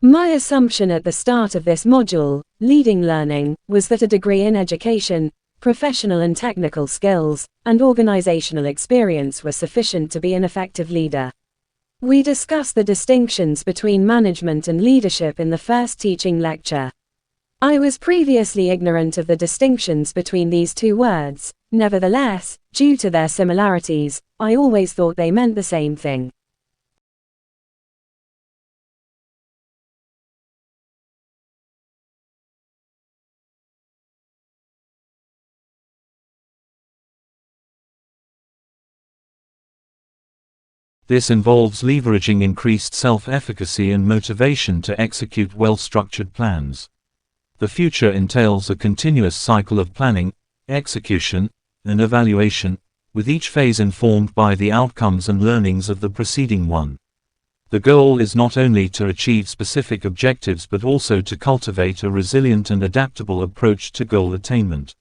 My assumption at the start of this module, Leading Learning, was that a degree in education, professional and technical skills, and organizational experience were sufficient to be an effective leader. We discussed the distinctions between management and leadership in the first teaching lecture. I was previously ignorant of the distinctions between these two words. Nevertheless, due to their similarities, I always thought they meant the same thing. This involves leveraging increased self-efficacy and motivation to execute well-structured plans. The future entails a continuous cycle of planning, execution, and evaluation, with each phase informed by the outcomes and learnings of the preceding one. The goal is not only to achieve specific objectives but also to cultivate a resilient and adaptable approach to goal attainment.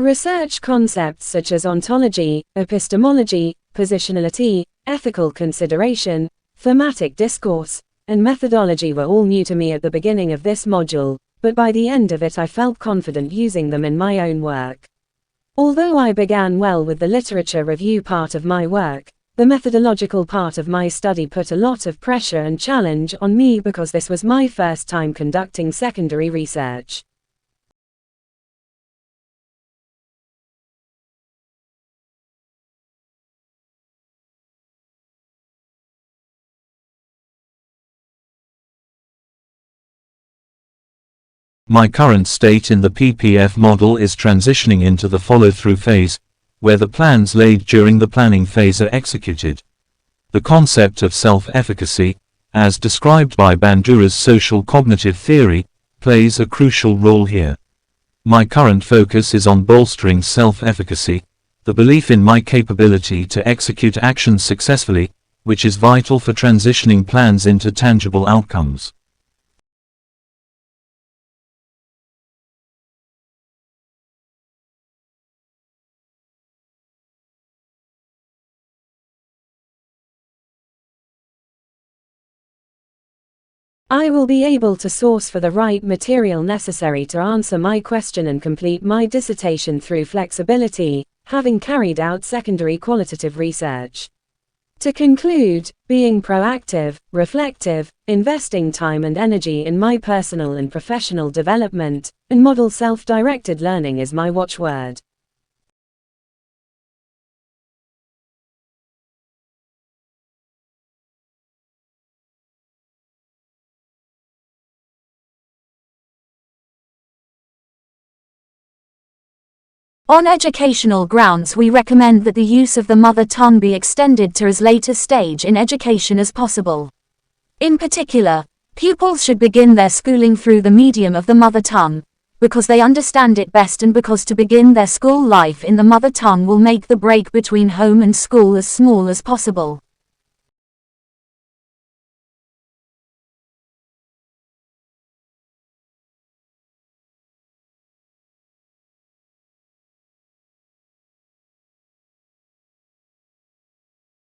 Research concepts such as ontology, epistemology, positionality, ethical consideration, thematic discourse, and methodology were all new to me at the beginning of this module, but by the end of it I felt confident using them in my own work. Although I began well with the literature review part of my work, the methodological part of my study put a lot of pressure and challenge on me because this was my first time conducting secondary research. My current state in the PPF model is transitioning into the follow-through phase, where the plans laid during the planning phase are executed. The concept of self-efficacy, as described by Bandura's social cognitive theory, plays a crucial role here. My current focus is on bolstering self-efficacy, the belief in my capability to execute actions successfully, which is vital for transitioning plans into tangible outcomes. I will be able to source for the right material necessary to answer my question and complete my dissertation through flexibility, having carried out secondary qualitative research. To conclude, being proactive, reflective, investing time and energy in my personal and professional development, and model self-directed learning is my watchword. On educational grounds, we recommend that the use of the mother tongue be extended to as late a stage in education as possible. In particular, pupils should begin their schooling through the medium of the mother tongue, because they understand it best and because to begin their school life in the mother tongue will make the break between home and school as small as possible.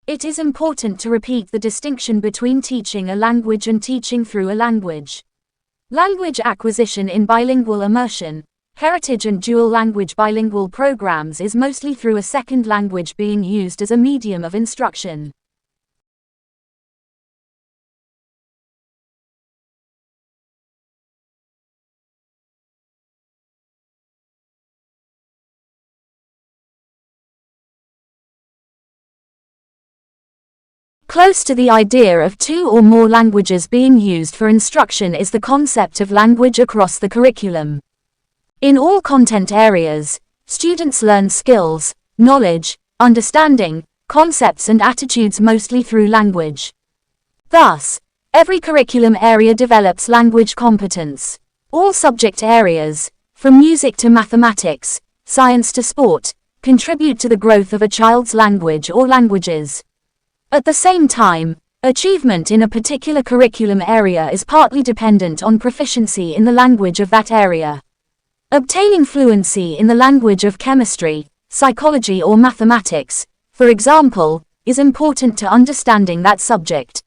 It is important to repeat the distinction between teaching a language and teaching through a language. Language acquisition in bilingual immersion, heritage and dual language bilingual programs is mostly through a second language being used as a medium of instruction. Close to the idea of two or more languages being used for instruction is the concept of language across the curriculum. In all content areas, students learn skills, knowledge, understanding, concepts and attitudes mostly through language. Thus, every curriculum area develops language competence. All subject areas, from music to mathematics, science to sport, contribute to the growth of a child's language or languages. At the same time, achievement in a particular curriculum area is partly dependent on proficiency in the language of that area. Obtaining fluency in the language of chemistry, psychology or mathematics, for example, is important to understanding that subject.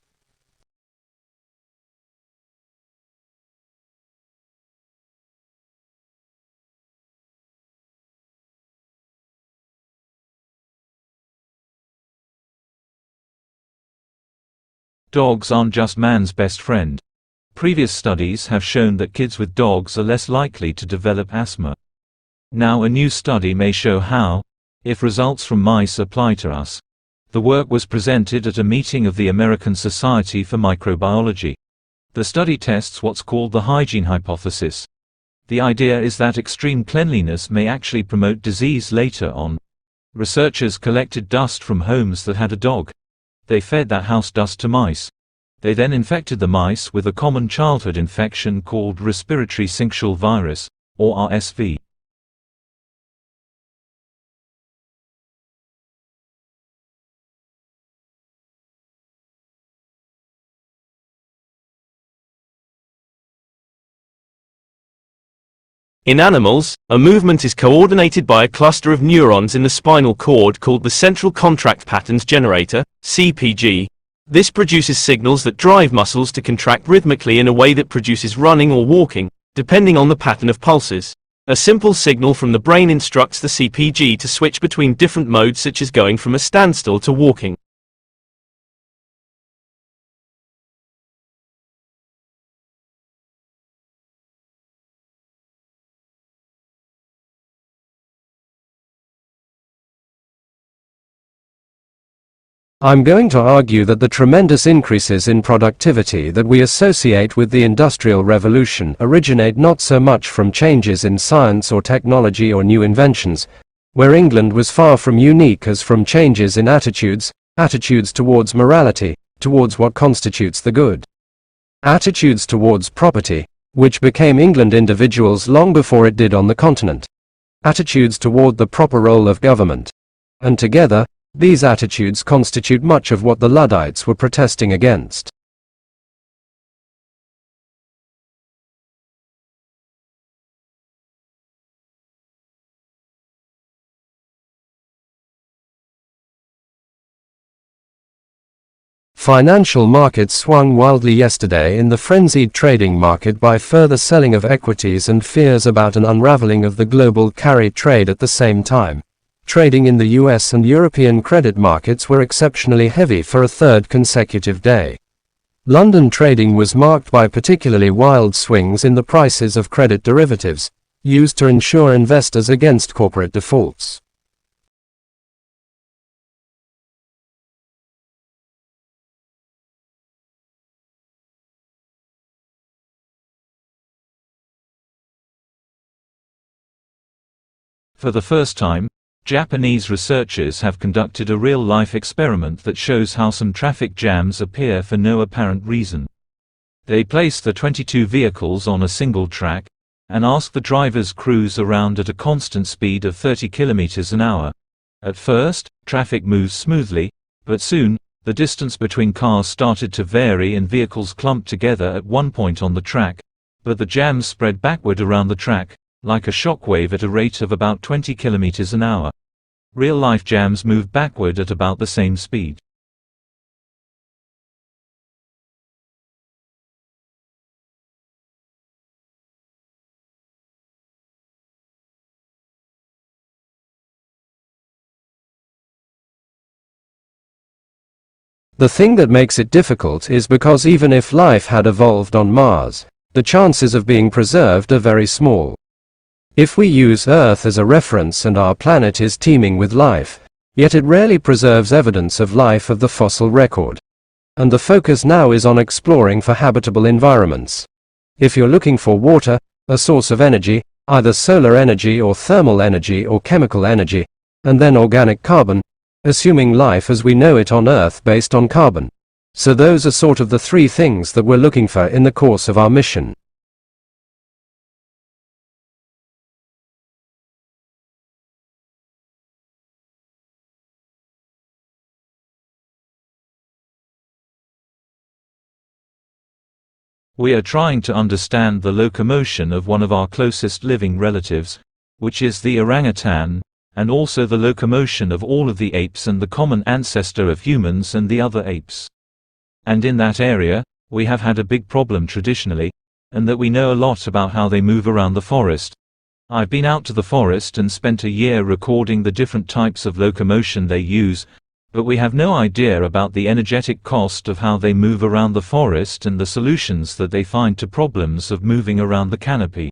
Dogs aren't just man's best friend. Previous studies have shown that kids with dogs are less likely to develop asthma. Now a new study may show how, if results from mice apply to us. The work was presented at a meeting of the American Society for Microbiology. The study tests what's called the hygiene hypothesis. The idea is that extreme cleanliness may actually promote disease later on. Researchers collected dust from homes that had a dog. They fed that house dust to mice. They then infected the mice with a common childhood infection called respiratory syncytial virus, or RSV. In animals, a movement is coordinated by a cluster of neurons in the spinal cord called the central contract patterns generator, CPG. This produces signals that drive muscles to contract rhythmically in a way that produces running or walking, depending on the pattern of pulses. A simple signal from the brain instructs the CPG to switch between different modes, such as going from a standstill to walking. I'm going to argue that the tremendous increases in productivity that we associate with the Industrial Revolution originate not so much from changes in science or technology or new inventions, where England was far from unique, as from changes in attitudes towards morality, towards what constitutes the good. Attitudes towards property, which became England individuals long before it did on the continent. Attitudes toward the proper role of government. And together, these attitudes constitute much of what the Luddites were protesting against. Financial markets swung wildly yesterday in the frenzied trading market by further selling of equities and fears about an unraveling of the global carry trade at the same time. Trading in the US and European credit markets were exceptionally heavy for a third consecutive day. London trading was marked by particularly wild swings in the prices of credit derivatives, used to insure investors against corporate defaults. For the first time, Japanese researchers have conducted a real-life experiment that shows how some traffic jams appear for no apparent reason. They placed the 22 vehicles on a single track, and asked the drivers cruise around at a constant speed of 30 km an hour. At first, traffic moves smoothly, but soon, the distance between cars started to vary and vehicles clumped together at one point on the track, but the jams spread backward around the track, like a shockwave at a rate of about 20 km an hour. Real-life jams move backward at about the same speed. The thing that makes it difficult is because even if life had evolved on Mars, the chances of being preserved are very small. If we use Earth as a reference and our planet is teeming with life, yet it rarely preserves evidence of life of the fossil record. And the focus now is on exploring for habitable environments. If you're looking for water, a source of energy, either solar energy or thermal energy or chemical energy, and then organic carbon, assuming life as we know it on Earth based on carbon. So those are sort of the three things that we're looking for in the course of our mission. We are trying to understand the locomotion of one of our closest living relatives, which is the orangutan, and also the locomotion of all of the apes and the common ancestor of humans and the other apes. And in that area, we have had a big problem traditionally, and that we know a lot about how they move around the forest. I've been out to the forest and spent a year recording the different types of locomotion they use, but we have no idea about the energetic cost of how they move around the forest and the solutions that they find to problems of moving around the canopy.